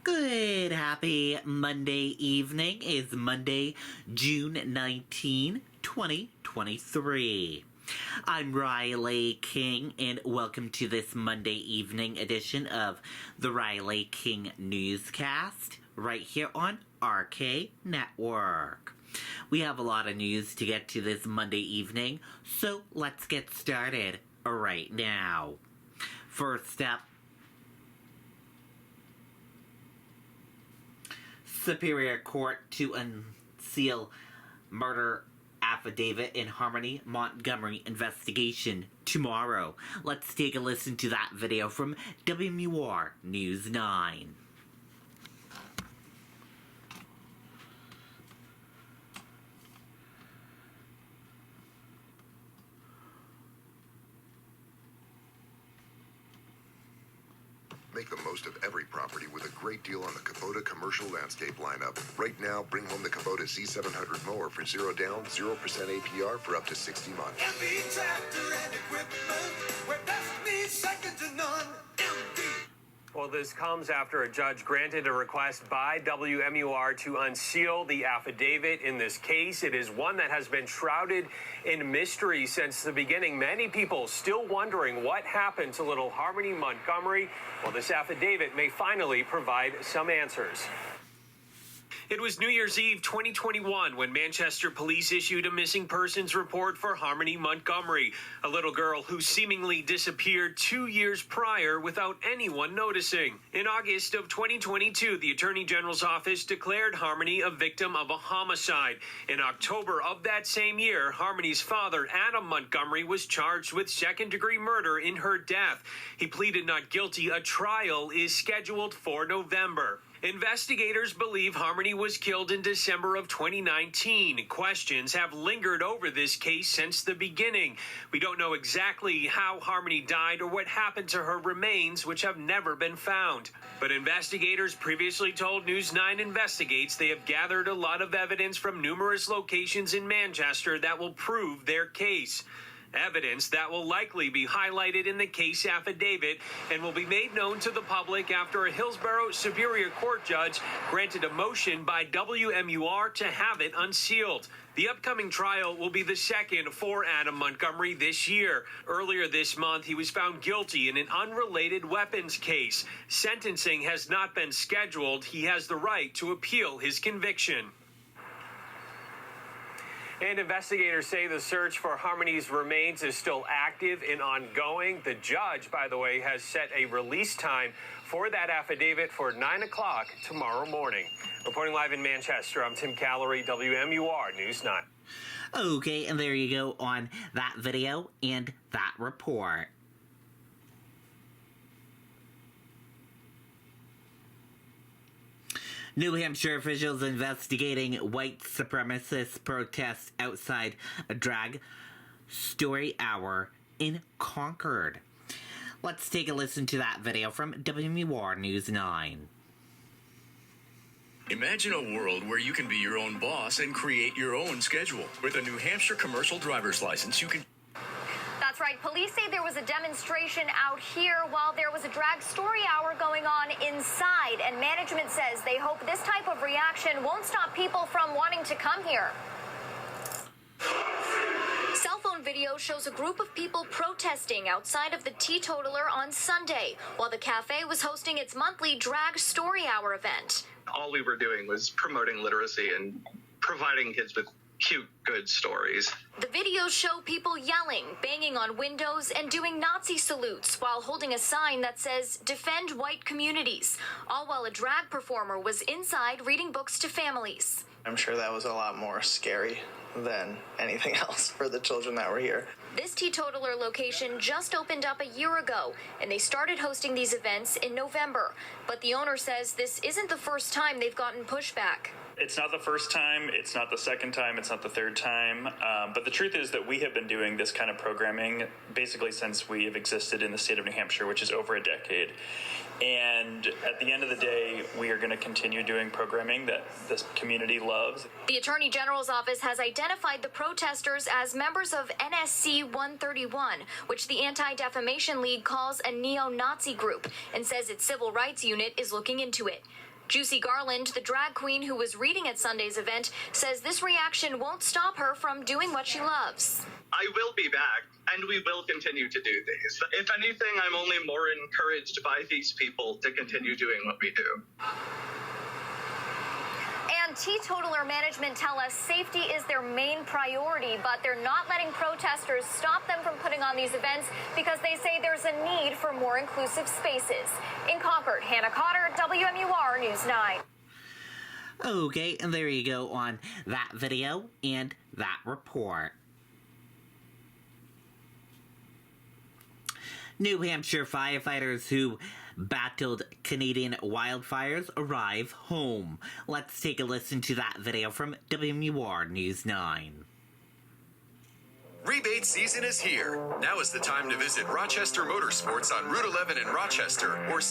Good, happy Monday evening. It's Monday, June 19, 2023. I'm Riley King, and welcome to this Monday evening edition of the Riley King Newscast, right here on RK Network. We have a lot of news to get to this Monday evening, so let's get started right now. First up, Superior Court to unseal murder affidavit in Harmony Montgomery investigation tomorrow. Let's take a listen to that video from WMUR News 9. Make the most of every property with a great deal on the Kubota commercial landscape lineup. Right now, bring home the Kubota Z700 mower for 0 down, 0% APR for up to 60 months. MV tractor and equipment, where best means second to none. MV. Well, this comes after a judge granted a request by WMUR to unseal the affidavit in this case. It is one that has been shrouded in mystery since the beginning. Many people still wondering what happened to little Harmony Montgomery. Well, this affidavit may finally provide some answers. It was New Year's Eve 2021 when Manchester police issued a missing persons report for Harmony Montgomery, a little girl who seemingly disappeared 2 years prior without anyone noticing. In August of 2022, the Attorney General's office declared Harmony a victim of a homicide. In October of that same year, Harmony's father, Adam Montgomery, was charged with second-degree murder in her death. He pleaded not guilty. A trial is scheduled for November. Investigators believe Harmony was killed in December of 2019. Questions have lingered over this case since the beginning. We don't know exactly how Harmony died or what happened to her remains, which have never been found. But investigators previously told News 9 Investigates they have gathered a lot of evidence from numerous locations in Manchester that will prove their case. Evidence that will likely be highlighted in the case affidavit and will be made known to the public after a Hillsborough Superior Court judge granted a motion by WMUR to have it unsealed. The upcoming trial will be the second for Adam Montgomery this year. Earlier this month, he was found guilty in an unrelated weapons case. Sentencing has not been scheduled. He has the right to appeal his conviction. And investigators say the search for Harmony's remains is still active and ongoing. The judge, by the way, has set a release time for that affidavit for 9 o'clock tomorrow morning. Reporting live in Manchester, I'm Tim Callery, WMUR News 9. Okay, and there you go on that video and that report. New Hampshire officials investigating white supremacist protests outside a drag story hour in Concord. Let's take a listen to that video from WMUR News 9. Imagine a world where you can be your own boss and create your own schedule. With a New Hampshire commercial driver's license, you can... That's right. Police say there was a demonstration out here while there was a drag story hour going on inside. And management says they hope this type of reaction won't stop people from wanting to come here. Cell phone video shows a group of people protesting outside of the Teetotaler on Sunday while the cafe was hosting its monthly drag story hour event. All we were doing was promoting literacy and providing kids with cute, good stories. The videos show people yelling, banging on windows, and doing Nazi salutes while holding a sign that says, "Defend white communities," all while a drag performer was inside reading books to families. I'm sure that was a lot more scary than anything else for the children that were here. This Teetotaler location just opened up a year ago, and they started hosting these events in November. But the owner says this isn't the first time they've gotten pushback. It's not the first time, it's not the second time, it's not the third time, but the truth is that we have been doing this kind of programming basically since we have existed in the state of New Hampshire, which is over a decade. And at the end of the day, we are going to continue doing programming that this community loves. The Attorney General's office has identified the protesters as members of NSC 131, which the Anti-Defamation League calls a neo-Nazi group, and says its civil rights unit is looking into it. Juicy Garland, the drag queen who was reading at Sunday's event, says this reaction won't stop her from doing what she loves. I will be back, and we will continue to do these. If anything, I'm only more encouraged by these people to continue doing what we do. And teetotaler management tell us safety is their main priority, but they're not letting protesters stop them from putting on these events because they say there's a need for more inclusive spaces. In Concord, Hannah Cotter, WMUR News 9. Okay, and there you go on that video and that report. New Hampshire firefighters who battled Canadian wildfires arrive home. Let's take a listen to that video from WMUR News 9. Rebate season is here. Now is the time to visit Rochester Motorsports on Route 11 in Rochester or...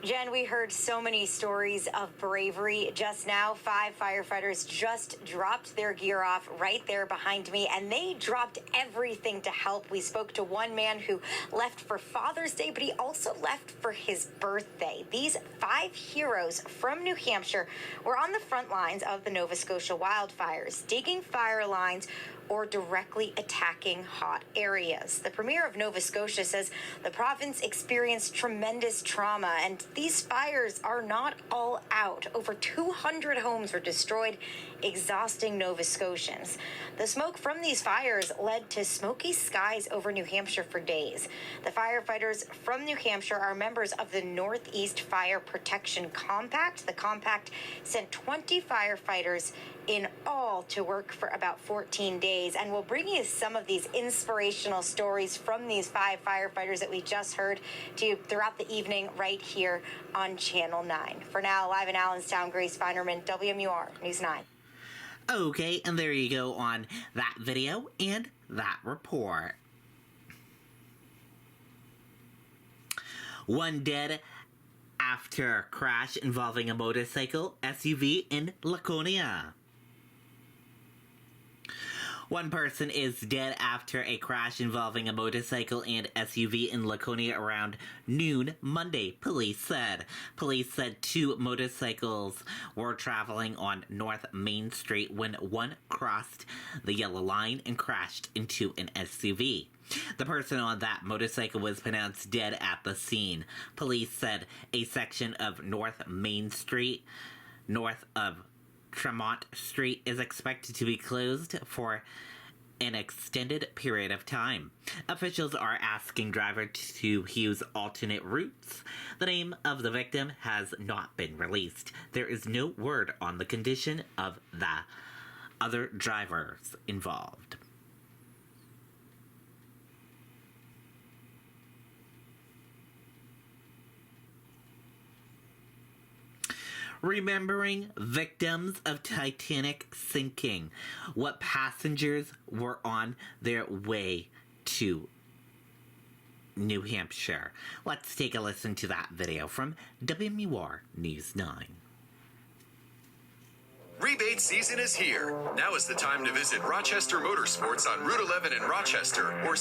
Jen, we heard so many stories of bravery just now. 5 firefighters just dropped their gear off right there behind me, and they dropped everything to help. We spoke to one man who left for Father's Day, but he also left for his birthday. These 5 heroes from New Hampshire were on the front lines of the Nova Scotia wildfires, digging fire lines or directly attacking hot areas. The Premier of Nova Scotia says the province experienced tremendous trauma, and these fires are not all out. Over 200 homes were destroyed, exhausting Nova Scotians. The smoke from these fires led to smoky skies over New Hampshire for days. The firefighters from New Hampshire are members of the Northeast Fire Protection Compact. The compact sent 20 firefighters in all to work for about 14 days, and we'll bring you some of these inspirational stories from these 5 firefighters that we just heard to you throughout the evening right here on Channel 9. For now, live in Allenstown, Grace Feinerman, WMUR News 9. Okay, and there you go on that video and that report. One dead after crash involving a motorcycle SUV in Laconia. One person is dead after a crash involving a motorcycle and SUV in Laconia around noon Monday, police said. Police said 2 motorcycles were traveling on North Main Street when one crossed the yellow line and crashed into an SUV. The person on that motorcycle was pronounced dead at the scene. Police said a section of North Main Street, north of Tremont Street, is expected to be closed for an extended period of time. Officials are asking drivers to use alternate routes. The name of the victim has not been released. There is no word on the condition of the other drivers involved. Remembering victims of Titanic sinking. What passengers were on their way to New Hampshire. Let's take a listen to that video from WMUR News 9. Rebate season is here. Now is the time to visit Rochester Motorsports on Route 11 in Rochester or...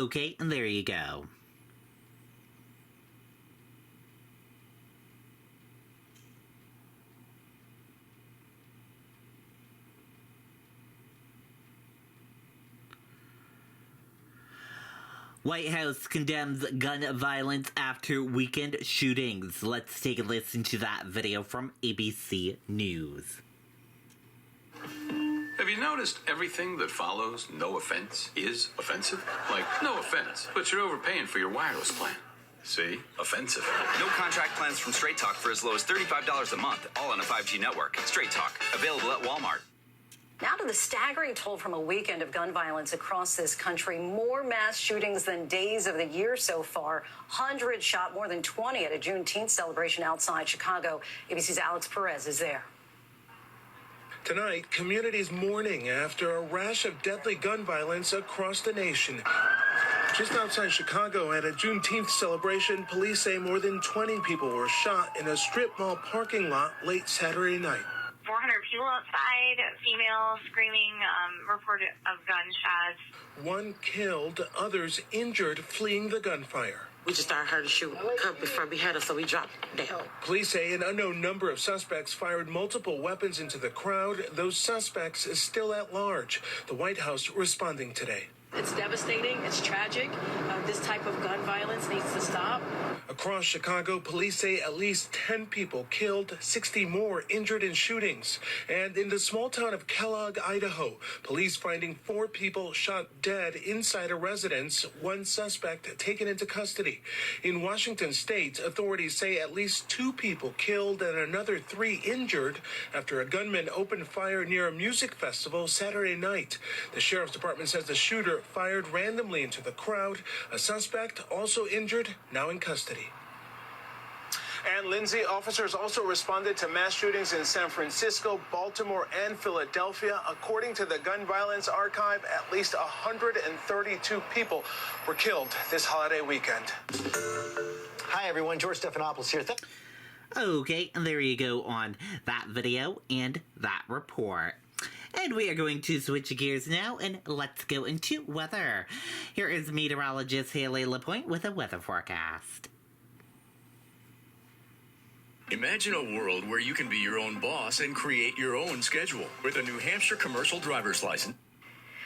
Okay, and there you go. White House condemns gun violence after weekend shootings. Let's take a listen to that video from ABC News. Have you noticed everything that follows no offense is offensive? Like, no offense, but you're overpaying for your wireless plan. See? Offensive. No contract plans from Straight Talk for as low as $35 a month, all on a 5G network. Straight Talk, available at Walmart. Now to the staggering toll from a weekend of gun violence across this country. More mass shootings than days of the year so far. Hundreds shot, more than 20 at a Juneteenth celebration outside Chicago. ABC's Alex Perez is there. Tonight, communities mourning after a rash of deadly gun violence across the nation. Just outside Chicago at a Juneteenth celebration, police say more than 20 people were shot in a strip mall parking lot late Saturday night. 400 people outside, female screaming, report of gunshots. One killed, others injured fleeing the gunfire. We just started her to shoot before we had us, so we dropped down. Police say an unknown number of suspects fired multiple weapons into the crowd. Those suspects is still at large. The White House responding today. It's devastating. It's tragic. This type of gun violence needs to stop. Across Chicago, police say at least 10 people killed, 60 more injured in shootings. And in the small town of Kellogg, Idaho, police finding 4 people shot dead inside a residence, one suspect taken into custody. In Washington state, authorities say at least 2 people killed and another 3 injured after a gunman opened fire near a music festival Saturday night. The sheriff's department says the shooter fired randomly into the crowd. A suspect also injured, now in custody. And Lindsay, officers also responded to mass shootings in San Francisco, Baltimore, and Philadelphia. According to the Gun Violence Archive, at least 132 people were killed this holiday weekend. Hi, everyone. George Stephanopoulos here. Okay, and there you go on that video and that report. And we are going to switch gears now, and let's go into weather. Here is meteorologist Haley LaPointe with a weather forecast. Imagine a world where you can be your own boss and create your own schedule with a New Hampshire commercial driver's license.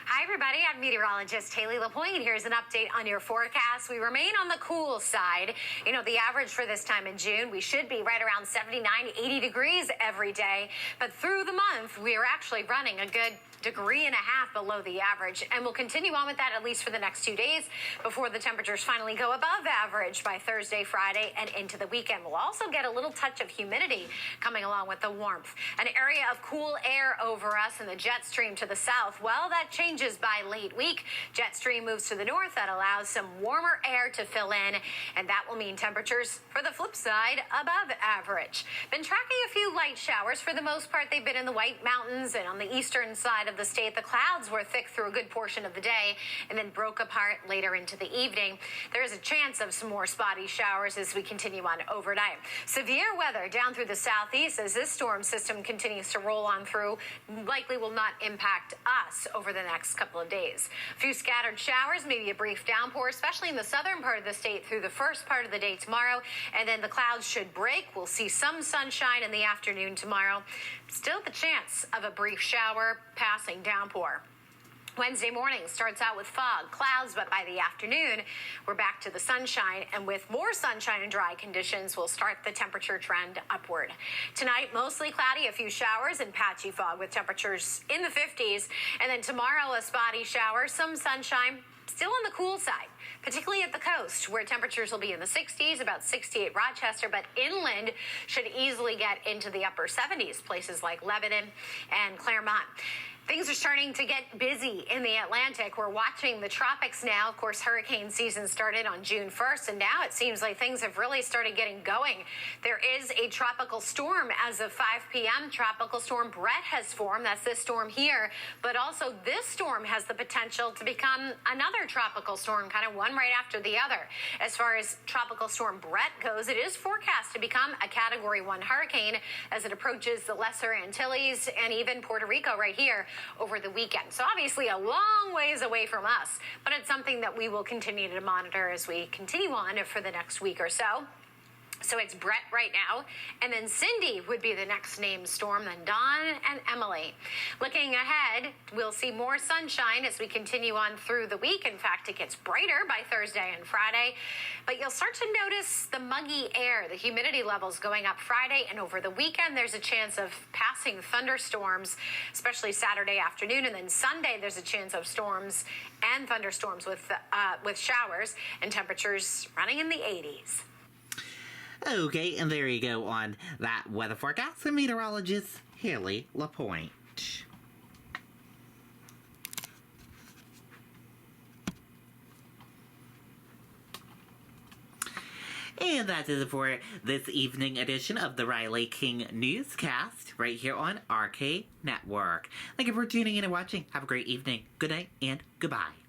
Hi, everybody. I'm meteorologist Haley LaPointe. Here's an update on your forecast. We remain on the cool side. You know, the average for this time in June, we should be right around 79, 80 degrees every day. But through the month, we are actually running a good 1.5 degrees below the average. And we'll continue on with that at least for the next 2 days before the temperatures finally go above average by Thursday, Friday, and into the weekend. We'll also get a little touch of humidity coming along with the warmth. An area of cool air over us and the jet stream to the south. Well, that changes by late week. Jet stream moves to the north. That allows some warmer air to fill in, and that will mean temperatures, for the flip side, above average. Been tracking a few light showers. For the most part, they've been in the White Mountains and on the eastern side of the state. The clouds were thick through a good portion of the day and then broke apart later into the evening. There is a chance of some more spotty showers as we continue on overnight. Severe weather down through the southeast as this storm system continues to roll on through. Likely will not impact us over the next couple of days. A few scattered showers, maybe a brief downpour, especially in the southern part of the state through the first part of the day tomorrow. And then the clouds should break. We'll see some sunshine in the afternoon tomorrow. Still the chance of a brief shower, passing downpour. Wednesday morning starts out with fog, clouds, but by the afternoon, we're back to the sunshine. And with more sunshine and dry conditions, we'll start the temperature trend upward. Tonight, mostly cloudy, a few showers and patchy fog with temperatures in the 50s. And then tomorrow, a spotty shower, some sunshine, still on the cool side, particularly at the coast, where temperatures will be in the 60s, about 68 Rochester, but inland should easily get into the upper 70s, places like Lebanon and Claremont. Things are starting to get busy in the Atlantic. We're watching the tropics now. Of course, hurricane season started on June 1st, and now it seems like things have really started getting going. There is a tropical storm as of 5 p.m. Tropical storm Brett has formed. That's this storm here. But also this storm has the potential to become another tropical storm, kind of one right after the other. As far as tropical storm Brett goes, it is forecast to become a Category 1 hurricane as it approaches the Lesser Antilles and even Puerto Rico right here. over the weekend. So obviously a long ways away from us, but it's something that we will continue to monitor as we continue on for the next week or so. So it's Brett right now, and then Cindy would be the next named storm, then Dawn and Emily. Looking ahead, we'll see more sunshine as we continue on through the week. In fact, it gets brighter by Thursday and Friday, but you'll start to notice the muggy air, the humidity levels going up Friday, and over the weekend, there's a chance of passing thunderstorms, especially Saturday afternoon, and then Sunday, there's a chance of storms and thunderstorms with showers and temperatures running in the 80s. Okay, and there you go on that weather forecast with meteorologist Haley LaPointe. And that is it for this evening edition of the Riley King Newscast right here on RK Network. Thank you for tuning in and watching. Have a great evening. Good night and goodbye.